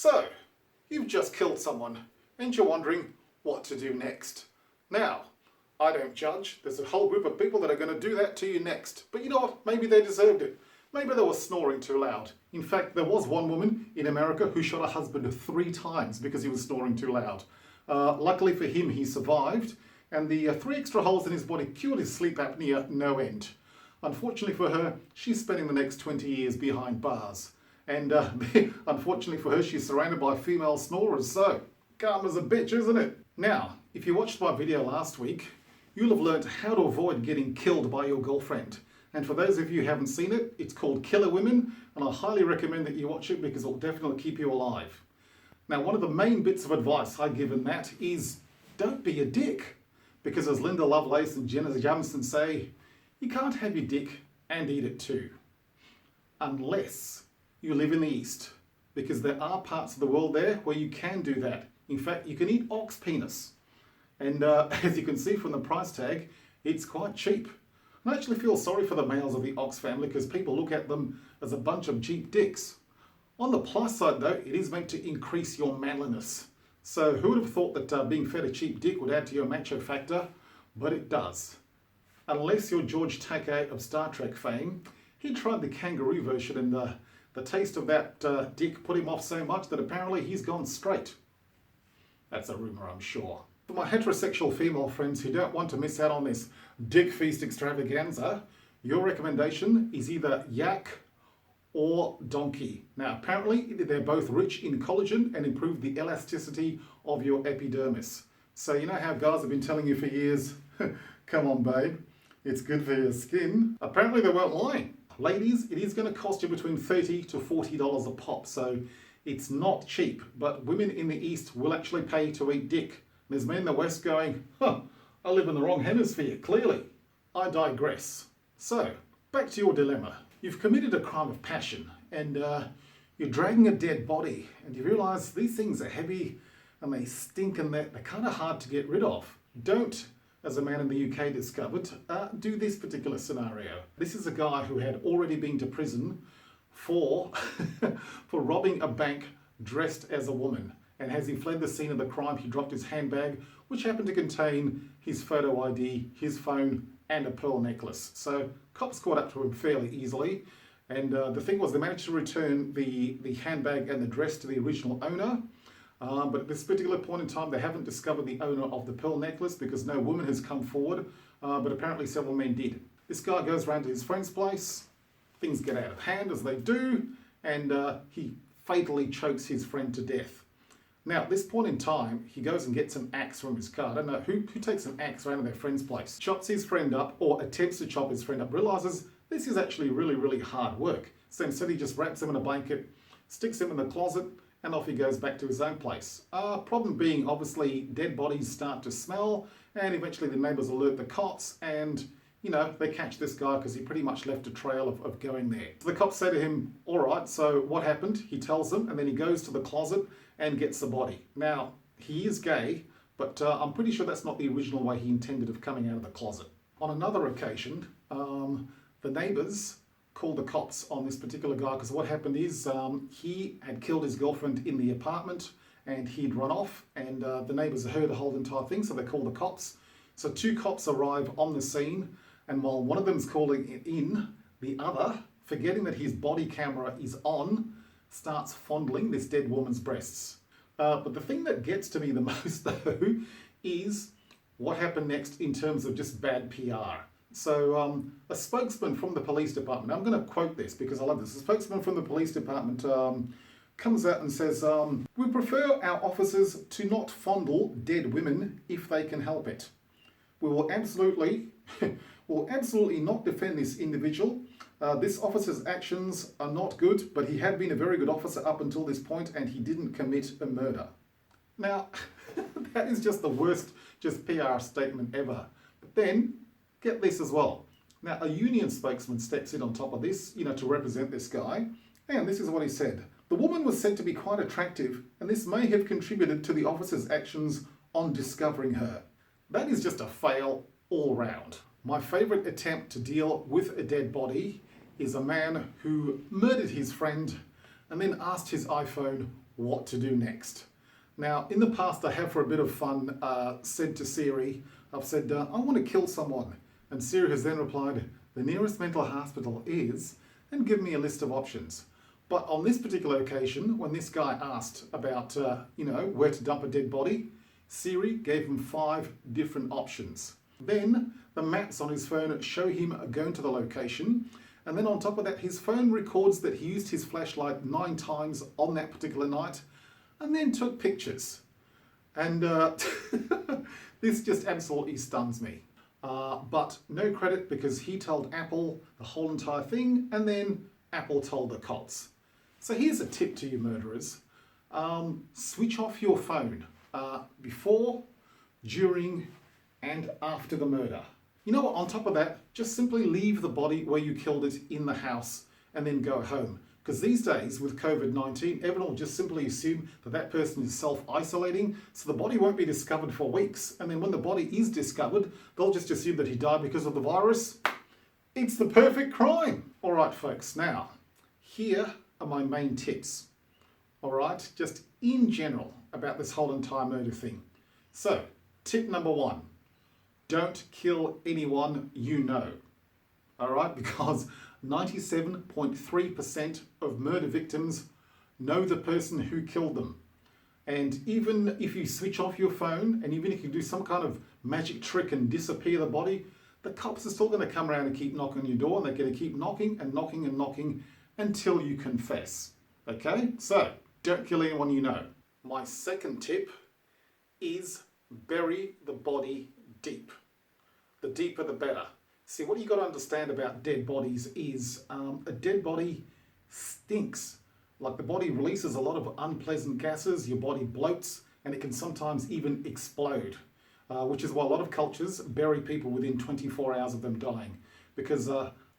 So, you've just killed someone and you're wondering what to do next. Now, I don't judge. There's a whole group of people that are going to do that to you next. But you know what? Maybe they deserved it. Maybe they were snoring too loud. In fact, there was one woman in America who shot her husband 3 times because he was snoring too loud. Luckily for him, he survived, and the 3 extra holes in his body cured his sleep apnea no end. Unfortunately for her, she's spending the next 20 years behind bars. And unfortunately for her, she's surrounded by female snorers, so karma's a bitch, isn't it? Now, if you watched my video last week, you'll have learned how to avoid getting killed by your girlfriend. And for those of you who haven't seen it, it's called Killer Women, and I highly recommend that you watch it because it'll definitely keep you alive. Now, one of the main bits of advice I give in that is don't be a dick. Because as Linda Lovelace and Jenna Jameson say, you can't have your dick and eat it too. Unless you live in the East. Because there are parts of the world there where you can do that. In fact, you can eat ox penis. And as you can see from the price tag, it's quite cheap. I actually feel sorry for the males of the ox family because people look at them as a bunch of cheap dicks. On the plus side though, it is meant to increase your manliness. So who would have thought that being fed a cheap dick would add to your macho factor? But it does. Unless you're George Takei of Star Trek fame, he tried the kangaroo version and the taste of that dick put him off so much that apparently he's gone straight. That's a rumour, I'm sure. For my heterosexual female friends who don't want to miss out on this dick feast extravaganza, your recommendation is either yak or donkey. Now, apparently they're both rich in collagen and improve the elasticity of your epidermis. So you know how guys have been telling you for years, come on babe, it's good for your skin. Apparently they weren't lying. Ladies, it is going to cost you between $30 to $40 a pop, so it's not cheap. But women in the East will actually pay to eat dick. There's men in the West going, I live in the wrong hemisphere, clearly. I digress. So, back to your dilemma. You've committed a crime of passion and you're dragging a dead body and you realise these things are heavy and they stink and they're kind of hard to get rid of. Don't, as a man in the UK discovered, do this particular scenario. This is a guy who had already been to prison for, for robbing a bank dressed as a woman. And as he fled the scene of the crime, he dropped his handbag, which happened to contain his photo ID, his phone, and a pearl necklace. So cops caught up to him fairly easily. And the thing was, they managed to return the handbag and the dress to the original owner. But at this particular point in time, they haven't discovered the owner of the pearl necklace because no woman has come forward. But apparently several men did. This guy goes around to his friend's place. Things get out of hand, as they do. And he fatally chokes his friend to death. Now, at this point in time, he goes and gets an axe from his car. I don't know who takes an axe around to their friend's place, chops his friend up, or attempts to chop his friend up, realises this is actually really, really hard work. So instead he just wraps him in a blanket, sticks him in the closet, and off he goes back to his own place. Problem being, obviously, dead bodies start to smell, and eventually the neighbours alert the cops, and you know, they catch this guy because he pretty much left a trail of going there. So the cops say to him, all right, so what happened? He tells them, and then he goes to the closet and gets the body. Now, he is gay, but I'm pretty sure that's not the original way he intended of coming out of the closet. On another occasion, the neighbours called the cops on this particular guy because what happened is he had killed his girlfriend in the apartment and he'd run off, and the neighbours heard the whole entire thing, so they called the cops. So 2 cops arrive on the scene, and while one of them's calling in, the other, forgetting that his body camera is on, starts fondling this dead woman's breasts. But the thing that gets to me the most though is what happened next in terms of just bad PR. So a spokesman from the police department, I'm going to quote this because I love this, a spokesman from the police department comes out and says, we prefer our officers to not fondle dead women if they can help it. We will absolutely not defend this individual. This officer's actions are not good, but he had been a very good officer up until this point and he didn't commit a murder. Now, that is just the worst PR statement ever. But then, get this as well. Now, a union spokesman steps in on top of this, to represent this guy. And this is what he said. The woman was said to be quite attractive, and this may have contributed to the officer's actions on discovering her. That is just a fail all round. My favourite attempt to deal with a dead body is a man who murdered his friend and then asked his iPhone, what to do next. Now, in the past, I have, for a bit of fun, said to Siri, I've said, I want to kill someone. And Siri has then replied, the nearest mental hospital is, and give me a list of options. But on this particular occasion, when this guy asked about, where to dump a dead body, Siri gave him 5 different options. Then the maps on his phone show him going to the location. And then on top of that, his phone records that he used his flashlight 9 times on that particular night and then took pictures. And this just absolutely stuns me. But no credit, because he told Apple the whole entire thing, and then Apple told the cops. So here's a tip to you murderers. Switch off your phone before, during, and after the murder. You know what, on top of that, just simply leave the body where you killed it in the house and then go home. Because these days, with COVID-19, everyone will just simply assume that that person is self-isolating, so the body won't be discovered for weeks. And then when the body is discovered, they'll just assume that he died because of the virus. It's the perfect crime. All right, folks, now, here are my main tips. All right, just in general about this whole entire murder thing. So, tip number 1. Don't kill anyone you know, all right? Because 97.3% of murder victims know the person who killed them. And even if you switch off your phone, and even if you do some kind of magic trick and disappear the body, the cops are still going to come around and keep knocking on your door, and they're going to keep knocking and knocking and knocking until you confess, okay? So, don't kill anyone you know. My second tip is bury the body deep. The deeper the better. See, what you got to understand about dead bodies is a dead body stinks. Like, the body releases a lot of unpleasant gases, your body bloats, and it can sometimes even explode. Which is why a lot of cultures bury people within 24 hours of them dying. Because,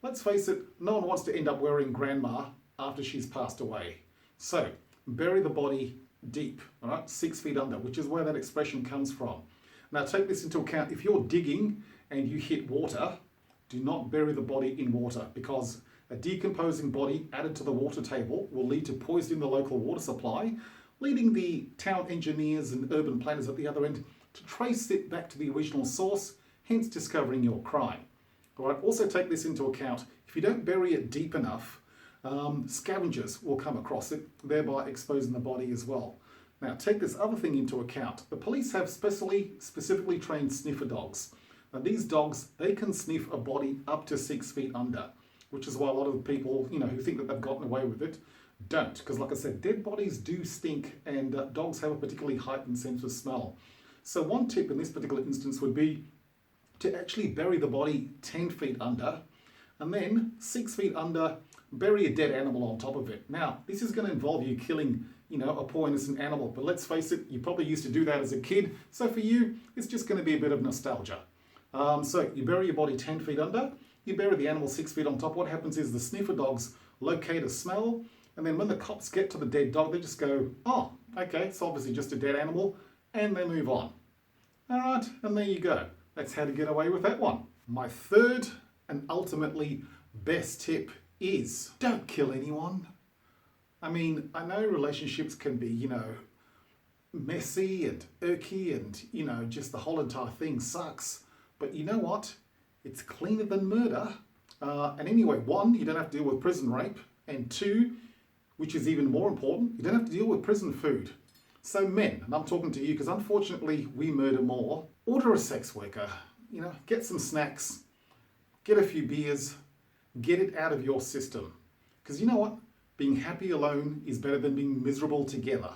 let's face it, no one wants to end up wearing grandma after she's passed away. So, bury the body deep, all right? 6 feet under, which is where that expression comes from. Now, take this into account. If you're digging and you hit water, do not bury the body in water, because a decomposing body added to the water table will lead to poisoning the local water supply, leading the town engineers and urban planners at the other end to trace it back to the original source, hence discovering your crime. All right, also take this into account. If you don't bury it deep enough, scavengers will come across it, thereby exposing the body as well. Now, take this other thing into account. The police have specifically trained sniffer dogs. Now, these dogs, they can sniff a body up to 6 feet under, which is why a lot of people, who think that they've gotten away with it, don't. Because like I said, dead bodies do stink, and dogs have a particularly heightened sense of smell. So one tip in this particular instance would be to actually bury the body 10 feet under, and then 6 feet under, bury a dead animal on top of it. Now, this is going to involve you killing, a poor innocent animal, but let's face it, you probably used to do that as a kid, so for you, it's just going to be a bit of nostalgia. So you bury your body 10 feet under, you bury the animal 6 feet on top. What happens is the sniffer dogs locate a smell, and then when the cops get to the dead dog, they just go, oh, okay, it's obviously just a dead animal, and they move on. All right, and there you go. That's how to get away with that one. My third and ultimately best tip is don't kill anyone. I mean, I know relationships can be, messy and irky and, just the whole entire thing sucks. But you know what? It's cleaner than murder. And anyway, 1, you don't have to deal with prison rape. And 2, which is even more important, you don't have to deal with prison food. So men, and I'm talking to you because unfortunately we murder more, order a sex worker. Get some snacks, get a few beers, get it out of your system. Because you know what? Being happy alone is better than being miserable together.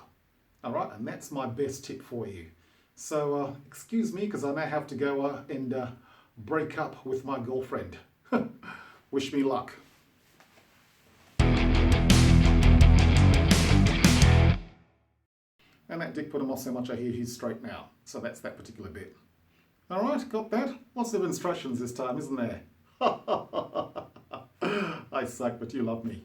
All right, and that's my best tip for you. So excuse me, because I now have to go and break up with my girlfriend. Wish me luck. And that dick put him off so much I hear he's straight now. So that's that particular bit. All right, got that? Lots of instructions this time, isn't there? I suck, but you love me.